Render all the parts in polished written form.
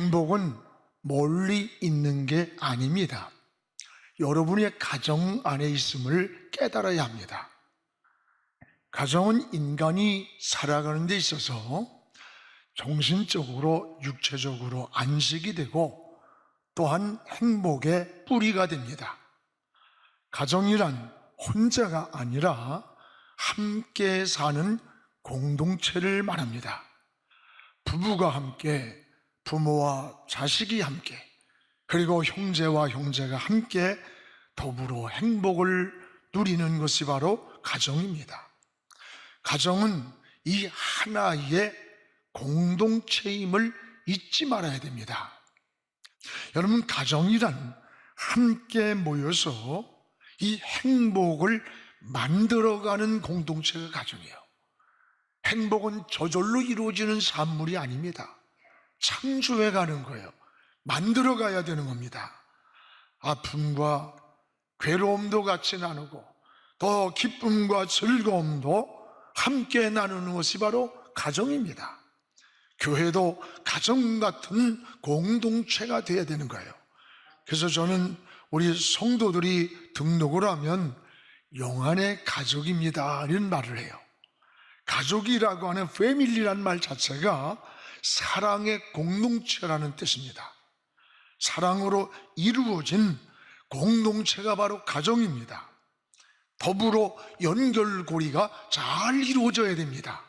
행복은 멀리 있는 게 아닙니다. 여러분의 가정 안에 있음을 깨달아야 합니다. 가정은 인간이 살아가는 데 있어서 정신적으로, 육체적으로 안식이 되고 또한 행복의 뿌리가 됩니다. 가정이란 혼자가 아니라 함께 사는 공동체를 말합니다. 부부가 함께, 부모와 자식이 함께, 그리고 형제와 형제가 함께 더불어 행복을 누리는 것이 바로 가정입니다. 가정은 이 하나의 공동체임을 잊지 말아야 됩니다. 여러분, 가정이란 함께 모여서 이 행복을 만들어가는 공동체가 가정이에요. 행복은 저절로 이루어지는 산물이 아닙니다. 창조해 가는 거예요. 만들어 가야 되는 겁니다. 아픔과 괴로움도 같이 나누고 더 기쁨과 즐거움도 함께 나누는 것이 바로 가정입니다. 교회도 가정 같은 공동체가 되어야 되는 거예요. 그래서 저는 우리 성도들이 등록을 하면 영안의 가족입니다 이런 말을 해요. 가족이라고 하는 패밀리라는 말 자체가 사랑의 공동체라는 뜻입니다. 사랑으로 이루어진 공동체가 바로 가정입니다. 더불어 연결고리가 잘 이루어져야 됩니다.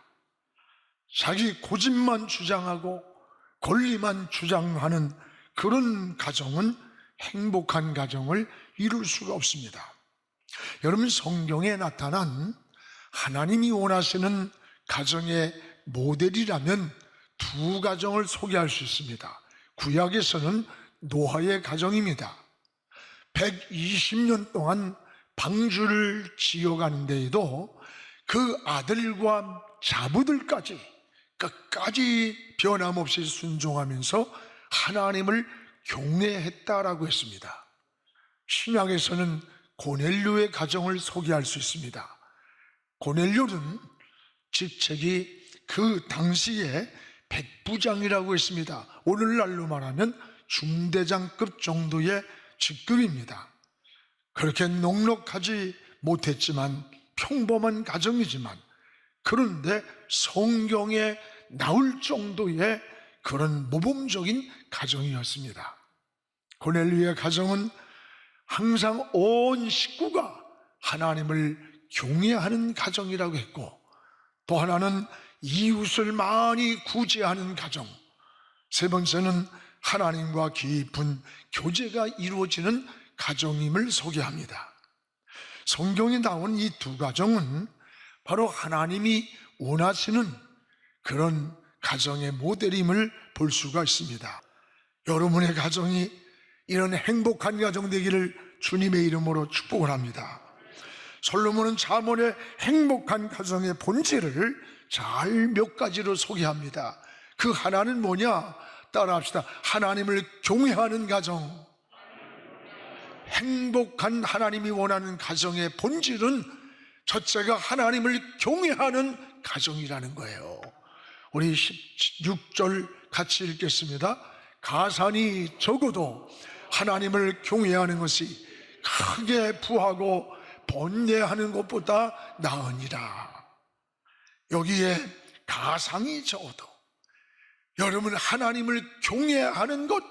자기 고집만 주장하고 권리만 주장하는 그런 가정은 행복한 가정을 이룰 수가 없습니다. 여러분, 성경에 나타난 하나님이 원하시는 가정의 모델이라면 두 가정을 소개할 수 있습니다. 구약에서는 노아의 가정입니다. 120년 동안 방주를 지어가는 데에도 그 아들과 자부들까지 끝까지 변함없이 순종하면서 하나님을 경외했다라고 했습니다. 신약에서는 고넬료의 가정을 소개할 수 있습니다. 고넬료는 직책이 그 당시에 백부장이라고 했습니다. 오늘날로 말하면 중대장급 정도의 직급입니다. 그렇게 넉넉하지 못했지만 평범한 가정이지만 그런데 성경에 나올 정도의 그런 모범적인 가정이었습니다. 고넬료의 가정은 항상 온 식구가 하나님을 경외하는 가정이라고 했고, 또 하나는 이웃을 많이 구제하는 가정, 세 번째는 하나님과 깊은 교제가 이루어지는 가정임을 소개합니다. 성경에 나온 이 두 가정은 바로 하나님이 원하시는 그런 가정의 모델임을 볼 수가 있습니다. 여러분의 가정이 이런 행복한 가정 되기를 주님의 이름으로 축복을 합니다. 솔로몬은 잠언의 행복한 가정의 본질을 잘 몇 가지로 소개합니다. 그 하나는 뭐냐? 따라합시다. 하나님을 경외하는 가정. 행복한 하나님이 원하는 가정의 본질은 첫째가 하나님을 경외하는 가정이라는 거예요. 우리 16절 같이 읽겠습니다. 가산이 적어도 하나님을 경외하는 것이 크게 부하고 번뇌하는 것보다 나으니라. 여기에 가상이 적어도 여러분 하나님을 경외하는 것,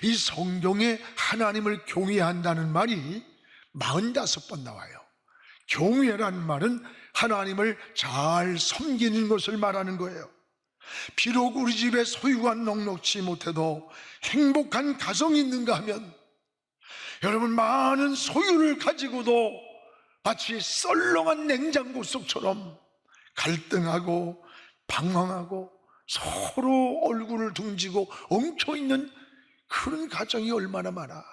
이 성경에 하나님을 경외한다는 말이 45번 나와요. 경외라는 말은 하나님을 잘 섬기는 것을 말하는 거예요. 비록 우리 집에 소유가 넉넉지 못해도 행복한 가정이 있는가 하면 여러분 많은 소유를 가지고도 마치 썰렁한 냉장고 속처럼 갈등하고 방황하고 서로 얼굴을 등지고 엉켜있는 그런 가정이 얼마나 많아.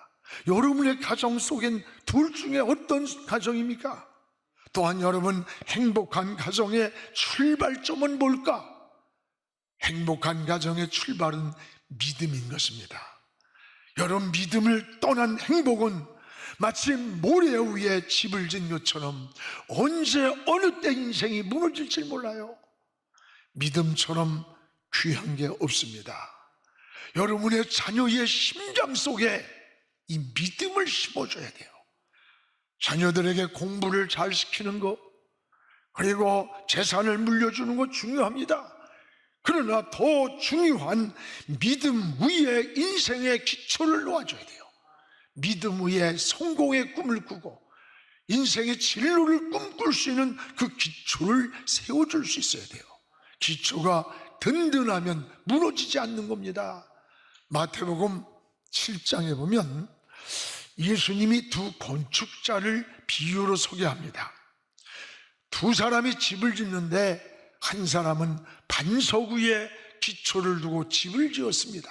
여러분의 가정 속엔 둘 중에 어떤 가정입니까? 또한 여러분 행복한 가정의 출발점은 뭘까? 행복한 가정의 출발은 믿음인 것입니다. 여러분, 믿음을 떠난 행복은 마치 모래 위에 집을 진 것처럼 언제 어느 때 인생이 무너질지 몰라요. 믿음처럼 귀한 게 없습니다. 여러분의 자녀의 심장 속에 이 믿음을 심어줘야 돼요. 자녀들에게 공부를 잘 시키는 것, 그리고 재산을 물려주는 것 중요합니다. 그러나 더 중요한 믿음 위에 인생의 기초를 놓아줘야 돼요. 믿음 위에 성공의 꿈을 꾸고 인생의 진로를 꿈꿀 수 있는 그 기초를 세워줄 수 있어야 돼요. 기초가 든든하면 무너지지 않는 겁니다. 마태복음 7장에 보면 예수님이 두 건축자를 비유로 소개합니다. 두 사람이 집을 짓는데 한 사람은 반석 위에 기초를 두고 집을 지었습니다.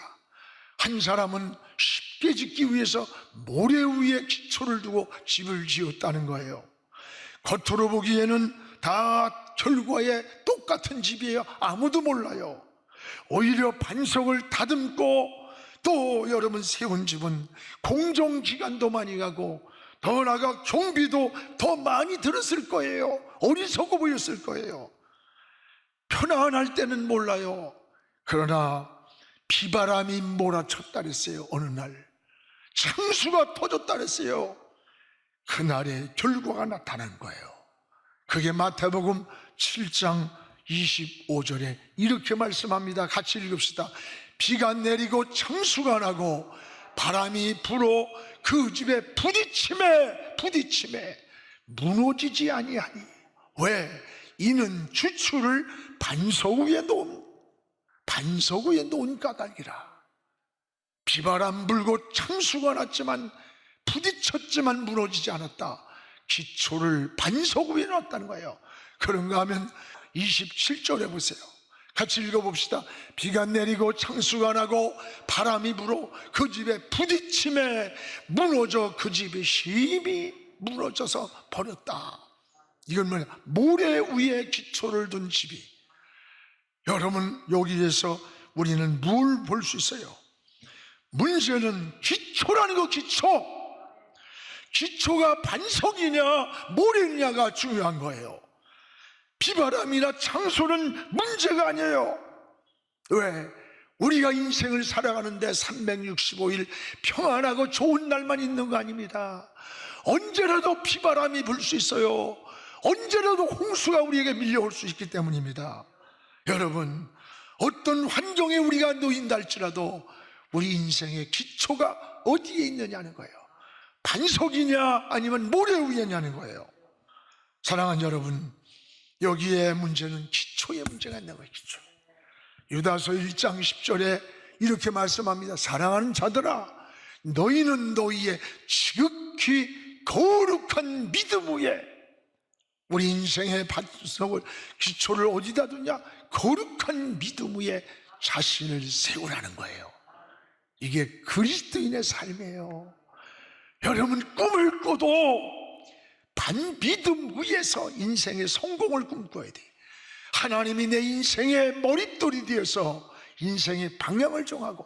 한 사람은 쉽게 짓기 위해서 모래 위에 기초를 두고 집을 지었다는 거예요. 겉으로 보기에는 다 결과에 똑같은 집이에요. 아무도 몰라요. 오히려 반석을 다듬고 또 여러분 세운 집은 공정기간도 많이 가고 더 나아가 경비도 더 많이 들었을 거예요. 어리석어 보였을 거예요. 편안할 때는 몰라요. 그러나 비바람이 몰아쳤다 그랬어요. 어느 날 창수가 터졌다 그랬어요. 그날의 결과가 나타난 거예요. 그게 마태복음 7장 25절에 이렇게 말씀합니다. 같이 읽읍시다. 비가 내리고 창수가 나고 바람이 불어 그 집에 부딪힘에 무너지지 아니하니. 왜? 이는 주추를 반석 위에 놓은 까닭이라. 비바람 불고 창수가 났지만 부딪혔지만 무너지지 않았다. 기초를 반석 위에 놨다는 거예요. 그런가 하면 27절에 보세요. 같이 읽어봅시다. 비가 내리고 창수가 나고 바람이 불어 그 집에 부딪힘에 무너져 그 집이 심히 무너져서 버렸다. 이건 뭐냐? 모래 위에 기초를 둔 집이. 여러분, 여기에서 우리는 뭘 볼 수 있어요? 문제는 기초라는 거. 기초가 반석이냐 모래냐가 중요한 거예요. 비바람이나 창수는 문제가 아니에요. 왜? 우리가 인생을 살아가는데 365일 평안하고 좋은 날만 있는 거 아닙니다. 언제라도 비바람이 불 수 있어요. 언제라도 홍수가 우리에게 밀려올 수 있기 때문입니다. 여러분, 어떤 환경에 우리가 놓인다 할지라도 우리 인생의 기초가 어디에 있느냐는 거예요. 반석이냐 아니면 모래 위에냐는 거예요. 사랑하는 여러분, 여기에 문제는 기초에 문제가 있는 거예요. 기초. 유다서 1장 10절에 이렇게 말씀합니다. 사랑하는 자들아, 너희는 너희의 지극히 거룩한 믿음 위에, 우리 인생의 반석을, 기초를 어디다 두냐? 거룩한 믿음 위에 자신을 세우라는 거예요. 이게 그리스도인의 삶이에요. 여러분, 꿈을 꿔도 반믿음 위에서 인생의 성공을 꿈꿔야 돼. 하나님이 내 인생의 머릿돌이 되어서 인생의 방향을 정하고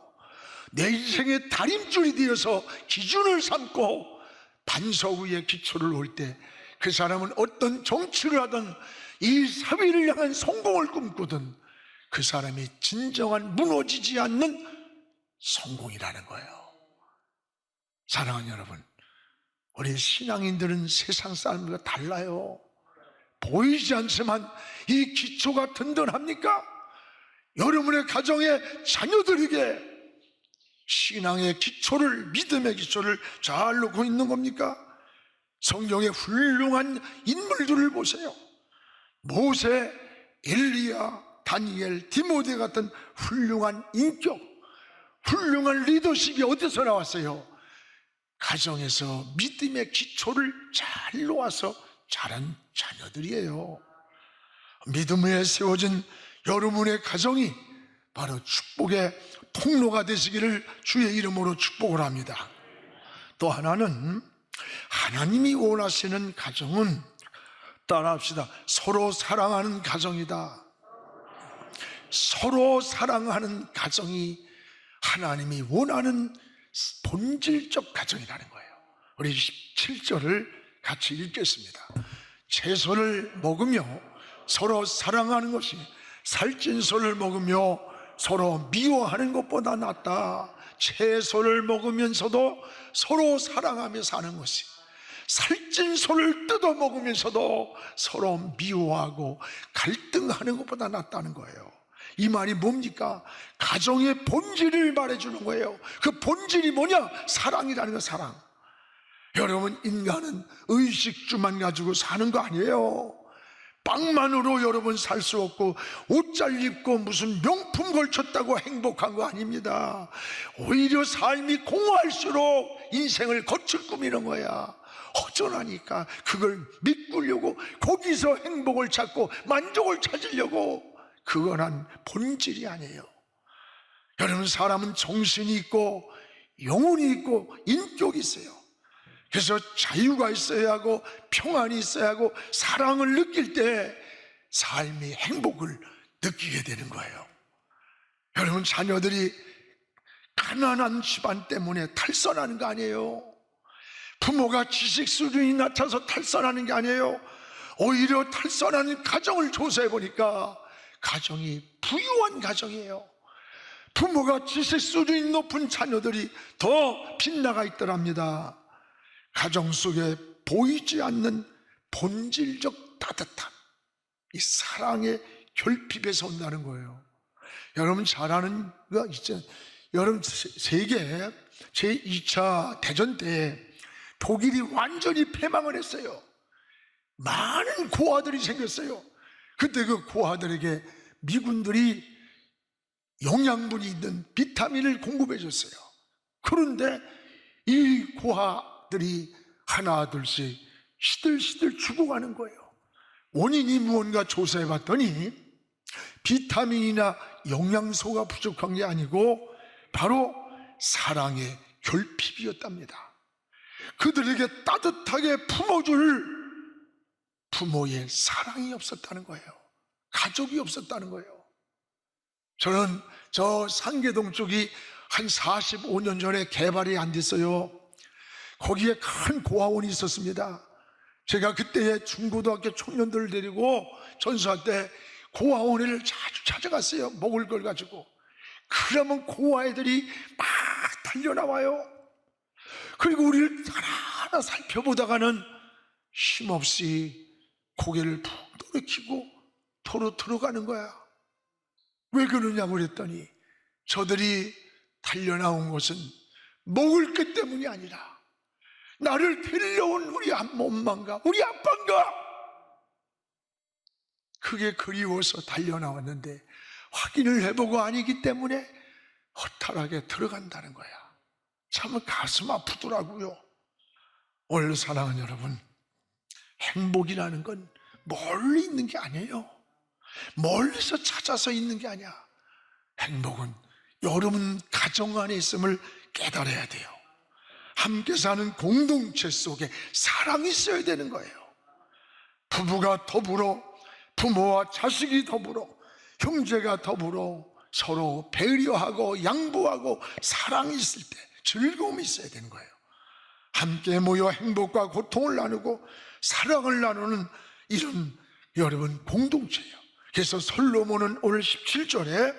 내 인생의 다림줄이 되어서 기준을 삼고 반석 위에 기초를 놓을 때 그 사람은 어떤 정치를 하든 이 사회를 향한 성공을 꿈꾸든 그 사람이 진정한 무너지지 않는 성공이라는 거예요. 사랑하는 여러분, 우리 신앙인들은 세상 사람들과 달라요. 보이지 않지만 이 기초가 든든합니까? 여러분의 가정의 자녀들에게 신앙의 기초를, 믿음의 기초를 잘 놓고 있는 겁니까? 성경의 훌륭한 인물들을 보세요. 모세, 엘리야, 다니엘, 디모데 같은 훌륭한 인격, 훌륭한 리더십이 어디서 나왔어요? 가정에서 믿음의 기초를 잘 놓아서 자란 자녀들이에요. 믿음 위에 세워진 여러분의 가정이 바로 축복의 통로가 되시기를 주의 이름으로 축복을 합니다. 또 하나는 하나님이 원하시는 가정은, 따라합시다, 서로 사랑하는 가정이다. 서로 사랑하는 가정이 하나님이 원하는 본질적 가정이라는 거예요. 우리 17절을 같이 읽겠습니다. 채소를 먹으며 서로 사랑하는 것이 살찐 소를 먹으며 서로 미워하는 것보다 낫다. 채소를 먹으면서도 서로 사랑하며 사는 것이, 살찐 소를 뜯어 먹으면서도 서로 미워하고 갈등하는 것보다 낫다는 거예요. 이 말이 뭡니까? 가정의 본질을 말해주는 거예요. 그 본질이 뭐냐? 사랑이라는 거, 사랑. 여러분, 인간은 의식주만 가지고 사는 거 아니에요. 빵만으로 여러분 살 수 없고, 옷 잘 입고 무슨 명품 걸쳤다고 행복한 거 아닙니다. 오히려 삶이 공허할수록 인생을 거칠 꾸미는 거야. 허전하니까 그걸 메꾸려고, 거기서 행복을 찾고 만족을 찾으려고. 그건 본질이 아니에요. 여러분, 사람은 정신이 있고 영혼이 있고 인격이 있어요. 그래서 자유가 있어야 하고 평안이 있어야 하고 사랑을 느낄 때 삶이 행복을 느끼게 되는 거예요. 여러분, 자녀들이 가난한 집안 때문에 탈선하는 거 아니에요. 부모가 지식 수준이 낮아서 탈선하는 게 아니에요. 오히려 탈선하는 가정을 조사해 보니까 가정이 부유한 가정이에요. 부모가 지식 수준이 높은 자녀들이 더 빗나가 있더랍니다. 가정 속에 보이지 않는 본질적 따뜻함, 이 사랑의 결핍에서 온다는 거예요. 여러분 잘 아는 거 있죠? 여러분, 세계 제2차 대전 때 독일이 완전히 패망을 했어요. 많은 고아들이 생겼어요. 그때 그 고아들에게 미군들이 영양분이 있는 비타민을 공급해 줬어요. 그런데 이 고아들이 하나 둘씩 시들시들 죽어가는 거예요. 원인이 무언가 조사해 봤더니 비타민이나 영양소가 부족한 게 아니고 바로 사랑의 결핍이었답니다. 그들에게 따뜻하게 품어줄 부모의 사랑이 없었다는 거예요. 가족이 없었다는 거예요. 저는 저 상계동 쪽이 한 45년 전에 개발이 안 됐어요. 거기에 큰 고아원이 있었습니다. 제가 그때의 중고등학교 청년들을 데리고 전수할 때 고아원을 자주 찾아갔어요. 먹을 걸 가지고. 그러면 고아애들이 막 달려나와요. 그리고 우리를 하나하나 살펴보다가는 쉼없이 고개를 푹 돌이키고 도로 들어가는 거야. 왜 그러냐고 그랬더니 저들이 달려나온 것은 먹을 것 때문이 아니라 나를 데려온 우리 엄마인가 우리 아빠인가 그게 그리워서 달려나왔는데 확인을 해보고 아니기 때문에 허탈하게 들어간다는 거야. 참 가슴 아프더라고요. 오늘 사랑하는 여러분, 행복이라는 건 멀리 있는 게 아니에요. 멀리서 찾아서 있는 게 아니야. 행복은 여러분 가정 안에 있음을 깨달아야 돼요. 함께 사는 공동체 속에 사랑이 있어야 되는 거예요. 부부가 더불어, 부모와 자식이 더불어, 형제가 더불어 서로 배려하고 양보하고 사랑이 있을 때 즐거움이 있어야 되는 거예요. 함께 모여 행복과 고통을 나누고 사랑을 나누는 이런 여러분 공동체예요. 그래서 솔로몬은 오늘 17절에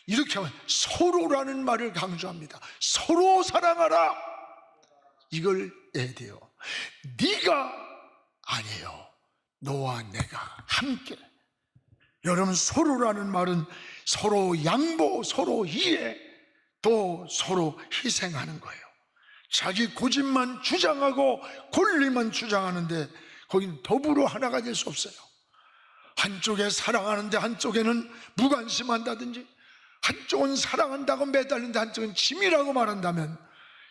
이렇게 하면 서로라는 말을 강조합니다. 서로 사랑하라. 이걸 해야 돼요. 네가 아니에요. 너와 내가 함께. 여러분, 서로라는 말은 서로 양보, 서로 이해, 또 서로 희생하는 거예요. 자기 고집만 주장하고 권리만 주장하는데 거기는 더불어 하나가 될 수 없어요. 한쪽에 사랑하는데 한쪽에는 무관심한다든지, 한쪽은 사랑한다고 매달리는데 한쪽은 짐이라고 말한다면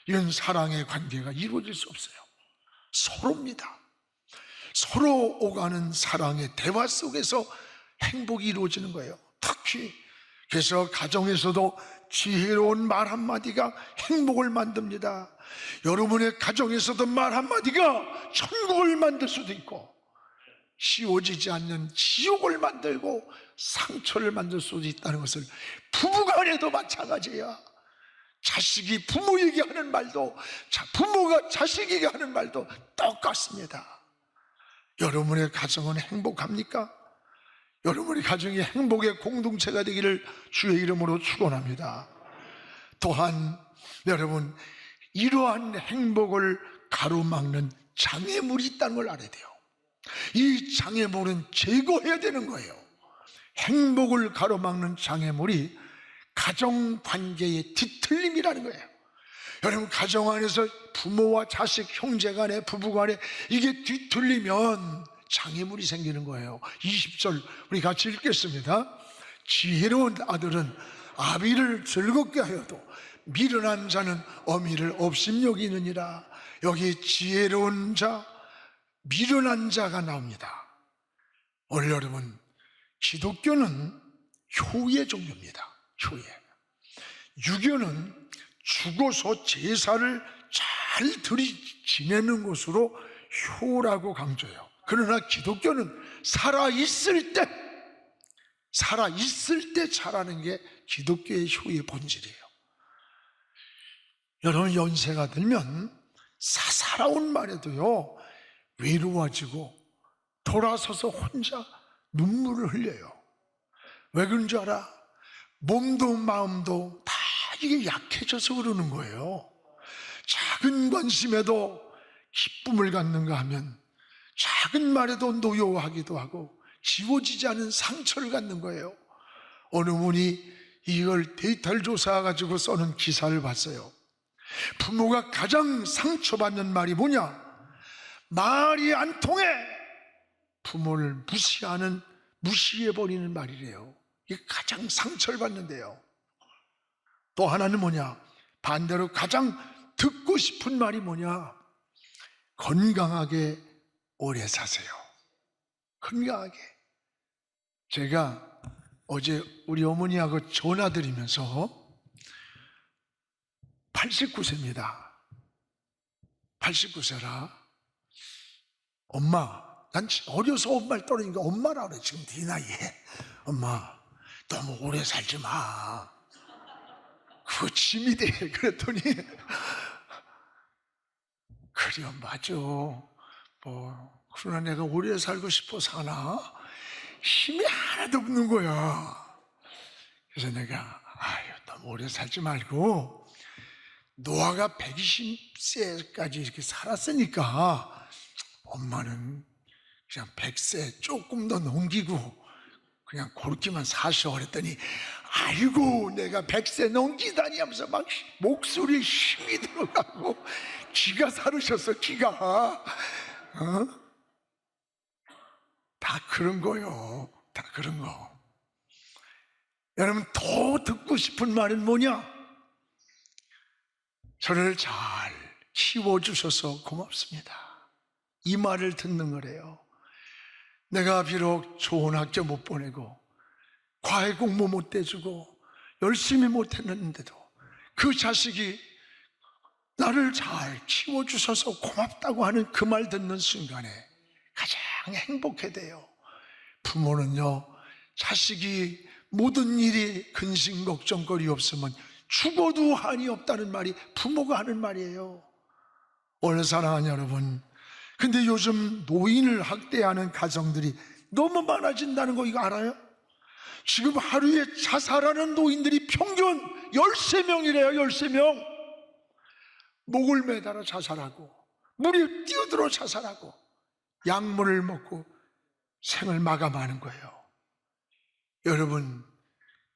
이런 사랑의 관계가 이루어질 수 없어요. 서로입니다. 서로 오가는 사랑의 대화 속에서 행복이 이루어지는 거예요. 특히 그래서 가정에서도 지혜로운 말 한마디가 행복을 만듭니다. 여러분의 가정에서도 말 한마디가 천국을 만들 수도 있고 씌워지지 않는 지옥을 만들고 상처를 만들 수도 있다는 것을 부부간에도 마찬가지야. 자식이 부모에게 하는 말도 부모가 자식에게 하는 말도 똑같습니다. 여러분의 가정은 행복합니까? 여러분의 가정이 행복의 공동체가 되기를 주의 이름으로 축원합니다. 또한 여러분, 이러한 행복을 가로막는 장애물이 있다는 걸 알아야 돼요. 이 장애물은 제거해야 되는 거예요. 행복을 가로막는 장애물이 가정관계의 뒤틀림이라는 거예요. 여러분, 가정 안에서 부모와 자식, 형제간에, 부부간에 이게 뒤틀리면 장애물이 생기는 거예요. 20절 우리 같이 읽겠습니다. 지혜로운 아들은 아비를 즐겁게 하여도 미련한 자는 어미를 업심여기느니라. 여기 지혜로운 자, 미련한 자가 나옵니다. 오늘 여러분, 기독교는 효의 종교입니다. 효의. 유교는 죽어서 제사를 잘 지내는 것으로 효라고 강조해요. 그러나 기독교는 살아있을 때 잘하는 게 기독교의 효의 본질이에요. 여러분, 연세가 들면 살아온 말에도요, 외로워지고 돌아서서 혼자 눈물을 흘려요. 왜 그런 줄 알아? 몸도 마음도 다 이게 약해져서 그러는 거예요. 작은 관심에도 기쁨을 갖는가 하면 작은 말에도 노여워하기도 하고 지워지지 않은 상처를 갖는 거예요. 어느 분이 이걸 데이터를 조사해가지고 써는 기사를 봤어요. 부모가 가장 상처받는 말이 뭐냐? 말이 안 통해! 부모를 무시해버리는 말이래요. 이게 가장 상처를 받는데요. 또 하나는 뭐냐? 반대로 가장 듣고 싶은 말이 뭐냐? 건강하게 오래 사세요. 건강하게. 제가 어제 우리 어머니하고 전화드리면서 89세입니다. 89세라. 엄마, 난 어려서 엄마를 떠나니까 엄마라 그래. 지금 네 나이에. 엄마, 너무 오래 살지 마. 그거 짐이 돼. 그랬더니 그래, 맞아. 그러나 내가 오래 살고 싶어 사나? 힘이 하나도 없는 거야. 그래서 내가 너무 오래 살지 말고 노아가 120세까지 이렇게 살았으니까 엄마는 그냥 100세 조금 더 넘기고 그냥 그렇게만 사셔. 그랬더니 아이고, 내가 100세 넘기다니 하면서 막 목소리에 힘이 들어가고 기가 사르셨어. 기가. 다 그런 거요. 다 그런 거. 여러분, 더 듣고 싶은 말은 뭐냐? 저를 잘 키워주셔서 고맙습니다. 이 말을 듣는 거래요. 내가 비록 좋은 학교 못 보내고 과외 공부 못 해주고 열심히 못 했는데도 그 자식이 나를 잘 키워주셔서 고맙다고 하는 그 말 듣는 순간에 가장 행복해 돼요. 부모는요, 자식이 모든 일이 근심 걱정거리 없으면 죽어도 한이 없다는 말이 부모가 하는 말이에요. 오늘 사랑하는 여러분, 근데 요즘 노인을 학대하는 가정들이 너무 많아진다는 거 이거 알아요? 지금 하루에 자살하는 노인들이 평균 13명이래요. 13명. 목을 매달아 자살하고 물에 뛰어들어 자살하고 약물을 먹고 생을 마감하는 거예요. 여러분,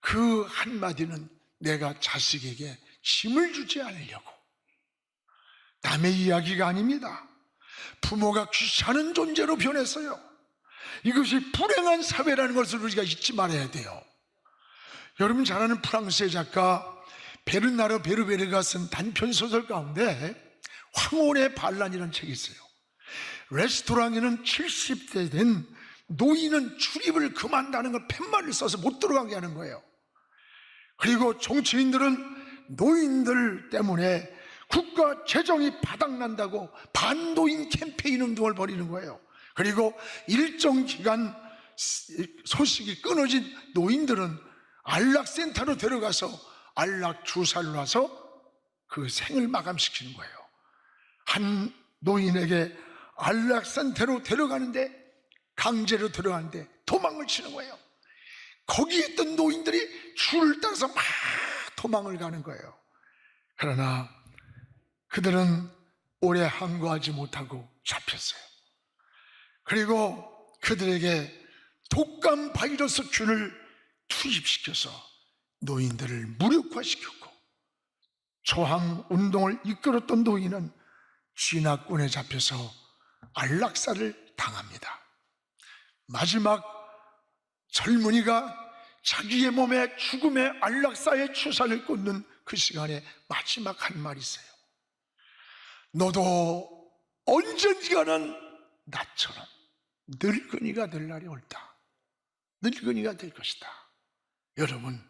그 한마디는 내가 자식에게 짐을 주지 않으려고, 남의 이야기가 아닙니다. 부모가 귀찮은 존재로 변했어요. 이것이 불행한 사회라는 것을 우리가 잊지 말아야 돼요. 여러분 잘 아는 프랑스의 작가 베르나르 베르베르가 쓴 단편소설 가운데 황혼의 반란이라는 책이 있어요. 레스토랑에는 70대 된 노인은 출입을 금한다는 걸 팻말을 써서 못 들어가게 하는 거예요. 그리고 정치인들은 노인들 때문에 국가 재정이 바닥난다고 반노인 캠페인 운동을 벌이는 거예요. 그리고 일정 기간 소식이 끊어진 노인들은 안락센터로 데려가서 안락 주사를 놔서 그 생을 마감시키는 거예요. 한 노인에게 안락센터로 데려가는데, 강제로 들어가는데 도망을 치는 거예요. 거기에 있던 노인들이 줄을 따라서 막 도망을 가는 거예요. 그러나 그들은 오래 항거하지 못하고 잡혔어요. 그리고 그들에게 독감 바이러스균을 투입시켜서 노인들을 무력화시켰고, 저항 운동을 이끌었던 노인은 진화군에 잡혀서 안락사를 당합니다. 마지막 젊은이가 자기의 몸에 죽음의 안락사의 주사를 꽂는 그 시간에 마지막 한 말이 있어요. 너도 언젠가는 나처럼 늙은이가 될 날이 옳다. 늙은이가 될 것이다. 여러분,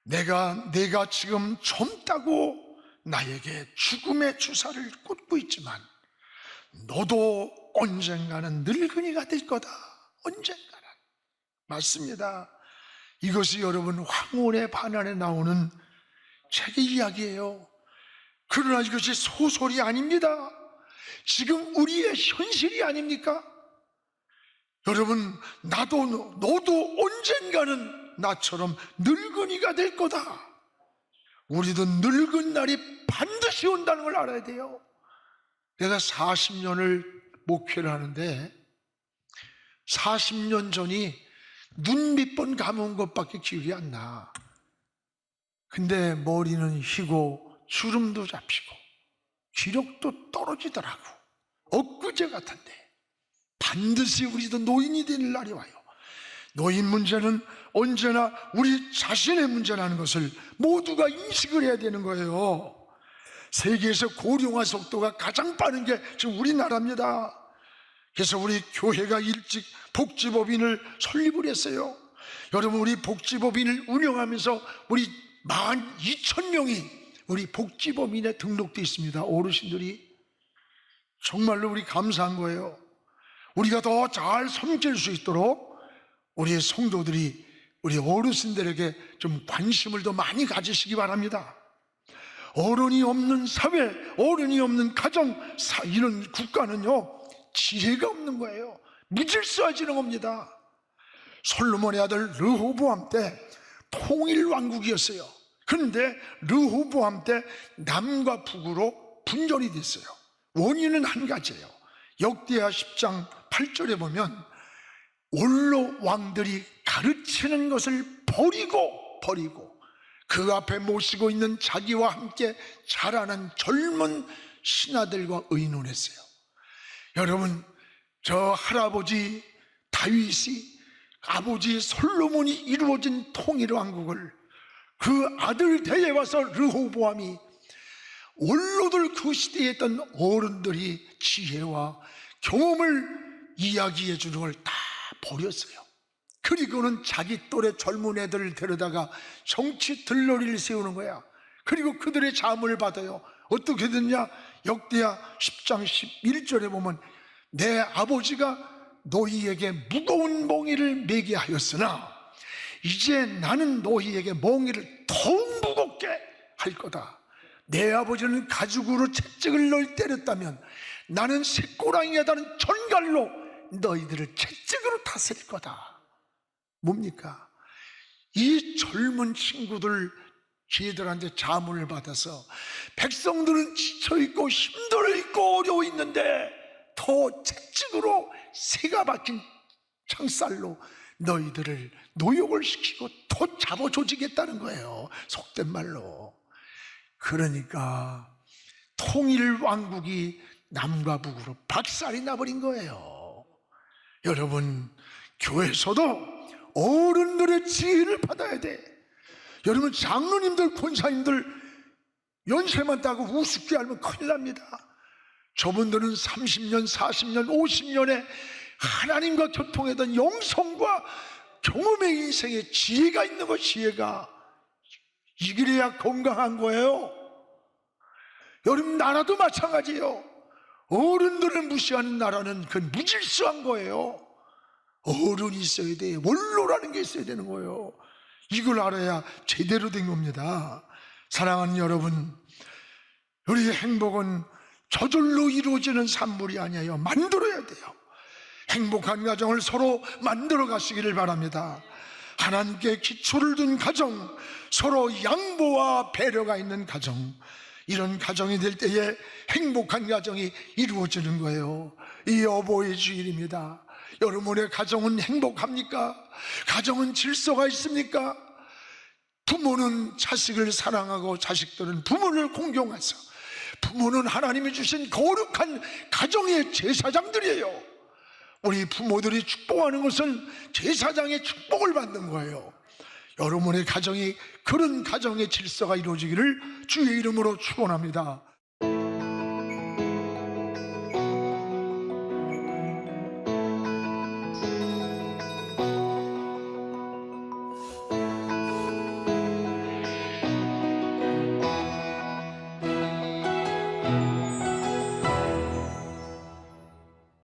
내가 지금 젊다고 나에게 죽음의 주사를 꽂고 있지만 너도 언젠가는 늙은이가 될 거다. 언젠가는. 맞습니다. 이것이 여러분 황혼의 반환에 나오는 책의 이야기예요. 그러나 이것이 소설이 아닙니다. 지금 우리의 현실이 아닙니까? 여러분, 너도 언젠가는 나처럼 늙은이가 될 거다. 우리도 늙은 날이 반드시 온다는 걸 알아야 돼요. 내가 40년을 목회를 하는데 40년 전이 눈 몇 번 감은 것밖에 기억이 안 나. 근데 머리는 휘고 주름도 잡히고 기력도 떨어지더라고. 엊그제 같은데 반드시 우리도 노인이 될 날이 와요. 노인 문제는 언제나 우리 자신의 문제라는 것을 모두가 인식을 해야 되는 거예요. 세계에서 고령화 속도가 가장 빠른 게 지금 우리나라입니다. 그래서 우리 교회가 일찍 복지법인을 설립을 했어요. 여러분, 우리 복지법인을 운영하면서 우리 12,000명이 우리 복지법인에 등록되어 있습니다. 어르신들이. 정말로 우리 감사한 거예요. 우리가 더 잘 섬길 수 있도록 우리 성도들이 우리 어르신들에게 좀 관심을 더 많이 가지시기 바랍니다. 어른이 없는 사회, 어른이 없는 가정, 이런 국가는요 지혜가 없는 거예요. 무질서해지는 겁니다. 솔로몬의 아들 르호보암 때 통일왕국이었어요. 그런데 르호보암 때 남과 북으로 분열이 됐어요. 원인은 한 가지예요. 역대하 10장 8절에 보면 원로 왕들이 가르치는 것을 버리고 그 앞에 모시고 있는 자기와 함께 자라는 젊은 신하들과 의논했어요. 여러분, 저 할아버지 다윗이, 아버지 솔로몬이 이루어진 통일왕국을 그 아들 대에 와서 르호보암이, 원로들 그 시대에 있던 어른들이 지혜와 경험을 이야기해 주는 걸 다 버렸어요. 그리고는 자기 또래 젊은 애들을 데려다가 정치 들러리를 세우는 거야. 그리고 그들의 자문을 받아요. 어떻게 됐냐? 역대하 10장 11절에 보면 내 아버지가 너희에게 무거운 몽이를 매게 하였으나 이제 나는 너희에게 몽이를 더욱 무겁게 할 거다. 내 아버지는 가죽으로 채찍을 널 때렸다면 나는 새꼬랑이에 다른 전갈로 너희들을 채찍으로 다스릴 거다. 뭡니까? 이 젊은 친구들 지혜들한테 자문을 받아서 백성들은 지쳐있고 힘들어있고 어려워 있는데 더 채찍으로 새가 박힌 창살로 너희들을 노역을 시키고 더 잡아조지겠다는 거예요. 속된 말로. 그러니까 통일왕국이 남과 북으로 박살이 나버린 거예요. 여러분, 교회에서도 어른들의 지혜를 받아야 돼. 여러분, 장로님들, 권사님들 연세만 따고 우습게 알면 큰일 납니다. 저분들은 30년, 40년, 50년의 하나님과 교통했던 영성과 경험의 인생에 지혜가 있는 거, 지혜가. 이래야 건강한 거예요. 여러분, 나라도 마찬가지예요. 어른들을 무시하는 나라는 그건 무질서한 거예요. 어른이 있어야 돼. 원로라는 게 있어야 되는 거예요. 이걸 알아야 제대로 된 겁니다. 사랑하는 여러분, 우리의 행복은 저절로 이루어지는 산물이 아니에요. 만들어야 돼요. 행복한 가정을 서로 만들어 가시기를 바랍니다. 하나님께 기초를 둔 가정, 서로 양보와 배려가 있는 가정, 이런 가정이 될 때에 행복한 가정이 이루어지는 거예요. 이 어버이 주일입니다. 여러분의 가정은 행복합니까? 가정은 질서가 있습니까? 부모는 자식을 사랑하고 자식들은 부모를 공경해서, 부모는 하나님이 주신 거룩한 가정의 제사장들이에요. 우리 부모들이 축복하는 것은 제사장의 축복을 받는 거예요. 여러분의 가정이 그런 가정의 질서가 이루어지기를 주의 이름으로 축원합니다.